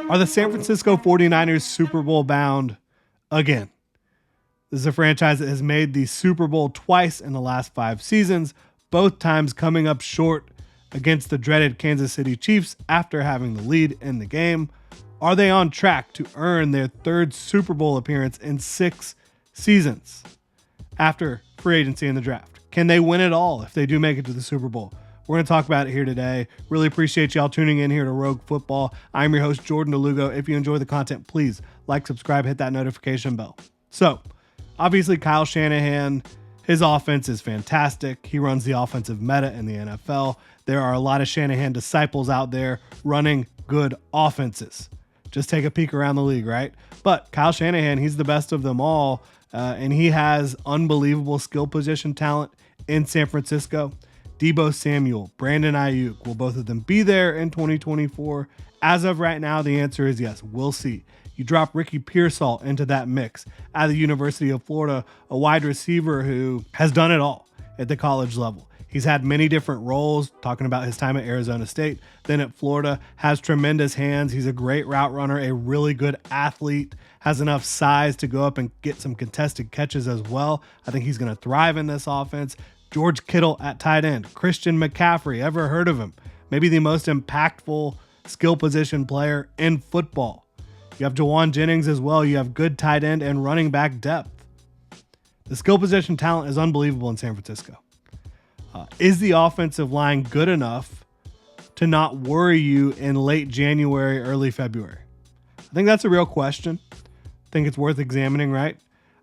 Are the San Francisco 49ers Super Bowl bound again? This is a franchise that has made the Super Bowl twice in the last 5 seasons, both times coming up short against the dreaded Kansas City Chiefs after having the lead in the game. Are they on track to earn their 3rd Super Bowl appearance in 6 seasons after free agency and the draft? Can they win it all if they do make it to the Super Bowl? We're going to talk about it here today. Really appreciate y'all tuning in here to Rogue Football. I'm your host, Jordan DeLugo. If you enjoy the content, please like, subscribe, hit that notification bell. So, obviously, Kyle Shanahan, his offense is fantastic. He runs the offensive meta in the NFL. There are a lot of Shanahan disciples out there running good offenses. Just take a peek around the league, right? But Kyle Shanahan, he's the best of them all, and he has unbelievable skill position talent in San Francisco. Deebo Samuel, Brandon Ayuk, will both of them be there in 2024? As of right now, the answer is yes. We'll see. You drop Ricky Pearsall into that mix at the University of Florida, a wide receiver who has done it all at the college level. He's had many different roles, talking about his time at Arizona State, then at Florida, has tremendous hands. He's a great route runner, a really good athlete, has enough size to go up and get some contested catches as well. I think he's going to thrive in this offense. George Kittle at tight end. Christian McCaffrey, ever heard of him? Maybe the most impactful skill position player in football. You have Jawan Jennings as well. You have good tight end and running back depth. The skill position talent is unbelievable in San Francisco. Is the offensive line good enough to not worry you in late January, early February? I think that's a real question. I think it's worth examining, right?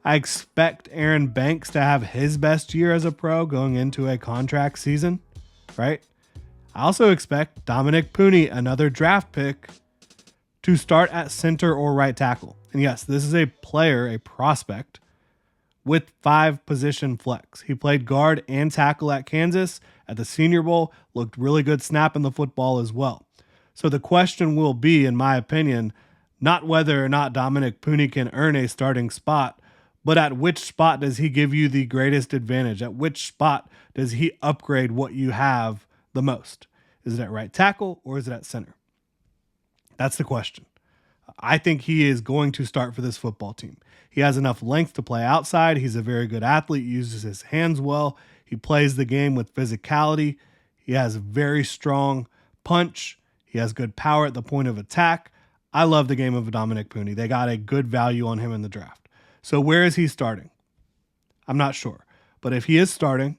I expect Aaron Banks to have his best year as a pro going into a contract season, right? I also expect Dominic Pooney, another draft pick, to start at center or right tackle. And yes, this is a player, a prospect, with 5 position flex. He played guard and tackle at Kansas at the Senior Bowl, looked really good snapping the football as well. So the question will be, in my opinion, not whether or not Dominic Pooney can earn a starting spot, but at which spot does he give you the greatest advantage? At which spot does he upgrade what you have the most? Is it at right tackle or is it at center? That's the question. I think he is going to start for this football team. He has enough length to play outside. He's a very good athlete, uses his hands well. He plays the game with physicality. He has a very strong punch. He has good power at the point of attack. I love the game of Dominic Pooney. They got a good value on him in the draft. So where is he starting? I'm not sure. But if he is starting,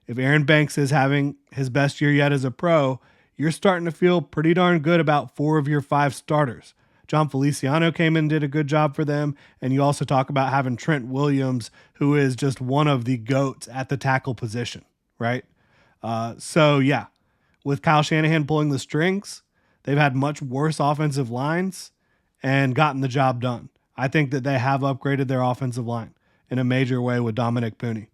if Aaron Banks is having his best year yet as a pro, you're starting to feel pretty darn good about 4 of your 5 starters. John Feliciano came in and did a good job for them. And you also talk about having Trent Williams, who is just one of the GOATs at the tackle position, right? So yeah, with Kyle Shanahan pulling the strings, they've had much worse offensive lines and gotten the job done. I think that they have upgraded their offensive line in a major way with Dominic Pooney.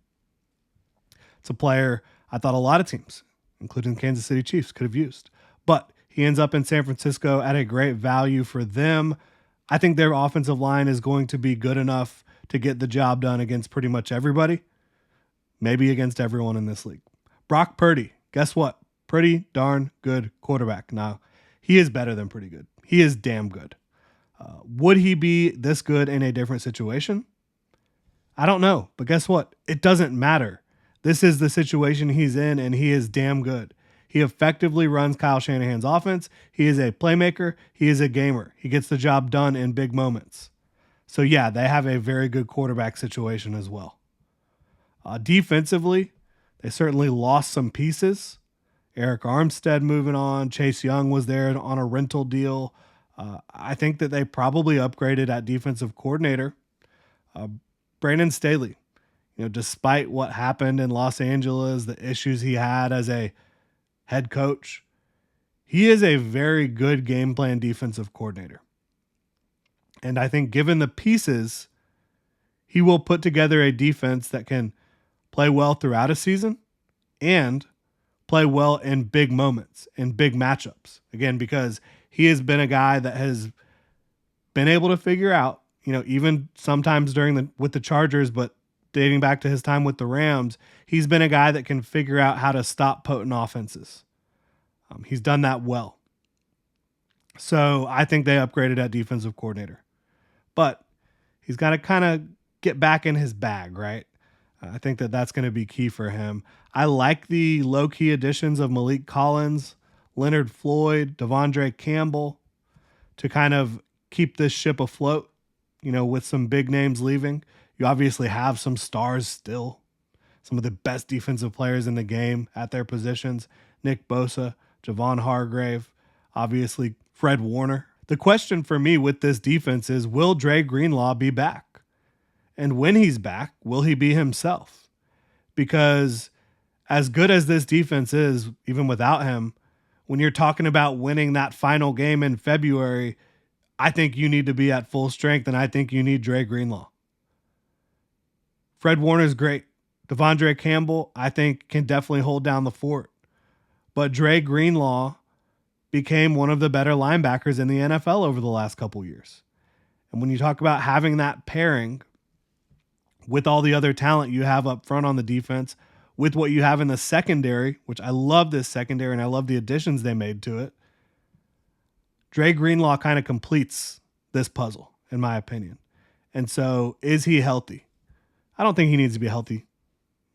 It's a player I thought a lot of teams, including the Kansas City Chiefs, could have used. But he ends up in San Francisco at a great value for them. I think their offensive line is going to be good enough to get the job done against pretty much everybody, maybe against everyone in this league. Brock Purdy, guess what? Pretty darn good quarterback. Now, he is better than pretty good. He is damn good. Would he be this good in a different situation? I don't know, but guess what? It doesn't matter. This is the situation he's in, and he is damn good. He effectively runs Kyle Shanahan's offense. He is a playmaker. He is a gamer. He gets the job done in big moments. So yeah, they have a very good quarterback situation as well. Defensively, they certainly lost some pieces. Eric Armstead moving on. Chase Young was there on a rental deal. I think that they probably upgraded at defensive coordinator. Brandon Staley, despite what happened in Los Angeles, the issues he had as a head coach, he is a very good game plan defensive coordinator. And I think given the pieces, he will put together a defense that can play well throughout a season and play well in big moments, in big matchups. Again, because he has been a guy that has been able to figure out, even sometimes with the Chargers, but dating back to his time with the Rams, he's been a guy that can figure out how to stop potent offenses. He's done that well. So I think they upgraded at defensive coordinator. But he's got to kind of get back in his bag, right? I think that that's going to be key for him. I like the low-key additions of Malik Collins, Leonard Floyd, Devondre Campbell to kind of keep this ship afloat, with some big names leaving. You obviously have some stars still, some of the best defensive players in the game at their positions. Nick Bosa, Javon Hargrave, obviously Fred Warner. The question for me with this defense is, will Dre Greenlaw be back? And when he's back, will he be himself? Because as good as this defense is, even without him, when you're talking about winning that final game in February, I think you need to be at full strength, and I think you need Dre Greenlaw. Fred Warner's great. Devondre Campbell, I think, can definitely hold down the fort. But Dre Greenlaw became one of the better linebackers in the NFL over the last couple years. And when you talk about having that pairing with all the other talent you have up front on the defense, with what you have in the secondary, which I love this secondary and I love the additions they made to it, Dre Greenlaw kind of completes this puzzle, in my opinion. And so, is he healthy? I don't think he needs to be healthy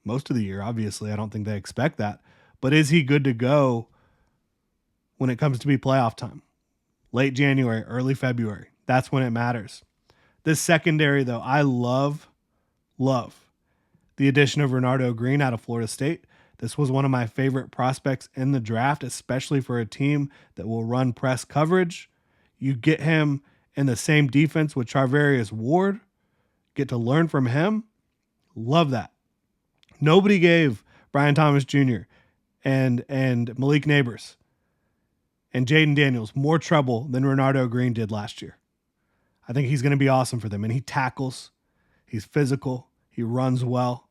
most of the year, obviously. I don't think they expect that. But is he good to go when it comes to be playoff time? Late January, early February. That's when it matters. This secondary, though, I love the addition of Renardo Green out of Florida State. This was one of my favorite prospects in the draft, especially for a team that will run press coverage. You get him in the same defense with Charvarius Ward, get to learn from him. Love that. Nobody gave Brian Thomas Jr. and Malik Neighbors and Jaden Daniels more trouble than Renardo Green did last year. I think he's going to be awesome for them. And he tackles. He's physical. He runs well.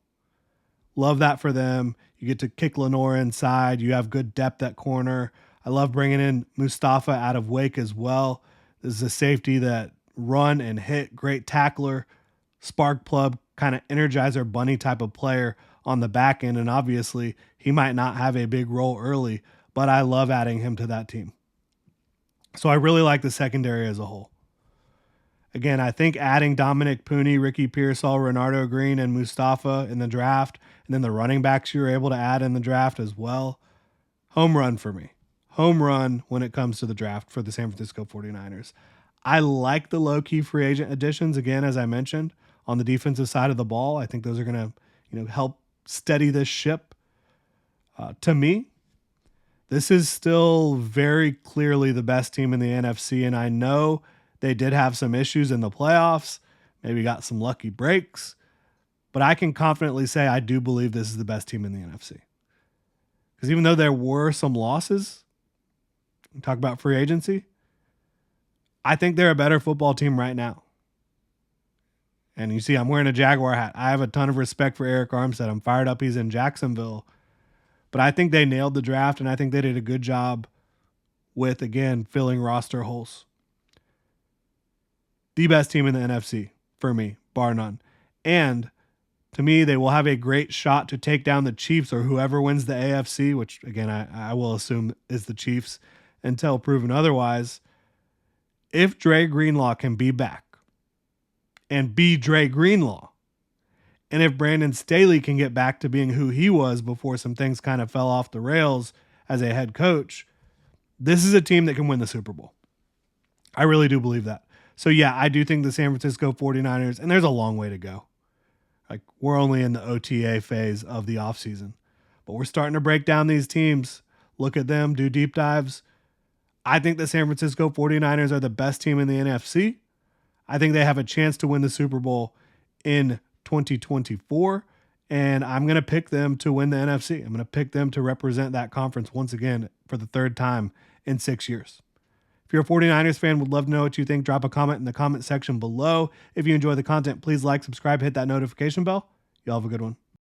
Love that for them. You get to kick Lenore inside. You have good depth at corner. I love bringing in Mustafa out of Wake as well. This is a safety that run and hit, great tackler, spark plug, kind of energizer bunny type of player on the back end. And obviously, he might not have a big role early, but I love adding him to that team. So I really like the secondary as a whole. Again, I think adding Dominic Pooney, Ricky Pearsall, Renardo Green, and Mustafa in the draft, and then the running backs you were able to add in the draft as well, home run for me. Home run when it comes to the draft for the San Francisco 49ers. I like the low-key free agent additions, again, as I mentioned, on the defensive side of the ball. I think those are going to help steady this ship. To me, this is still very clearly the best team in the NFC, and I know they did have some issues in the playoffs, maybe got some lucky breaks, but I can confidently say I do believe this is the best team in the NFC. Because even though there were some losses, talk about free agency, I think they're a better football team right now. And you see, I'm wearing a Jaguar hat. I have a ton of respect for Eric Armstead. I'm fired up he's in Jacksonville. But I think they nailed the draft, and I think they did a good job with, again, filling roster holes. The best team in the NFC for me, bar none. And to me, they will have a great shot to take down the Chiefs or whoever wins the AFC, which, again, I will assume is the Chiefs until proven otherwise. If Dre Greenlaw can be back and be Dre Greenlaw, and if Brandon Staley can get back to being who he was before some things kind of fell off the rails as a head coach, this is a team that can win the Super Bowl. I really do believe that. So, yeah, I do think the San Francisco 49ers, and there's a long way to go. Like, we're only in the OTA phase of the offseason. But we're starting to break down these teams, look at them, do deep dives. I think the San Francisco 49ers are the best team in the NFC. I think they have a chance to win the Super Bowl in 2024, and I'm going to pick them to win the NFC. I'm going to pick them to represent that conference once again for the third time in 6 years. If you're a 49ers fan, would love to know what you think. Drop a comment in the comment section below. If you enjoy the content, please like, subscribe, hit that notification bell. Y'all have a good one.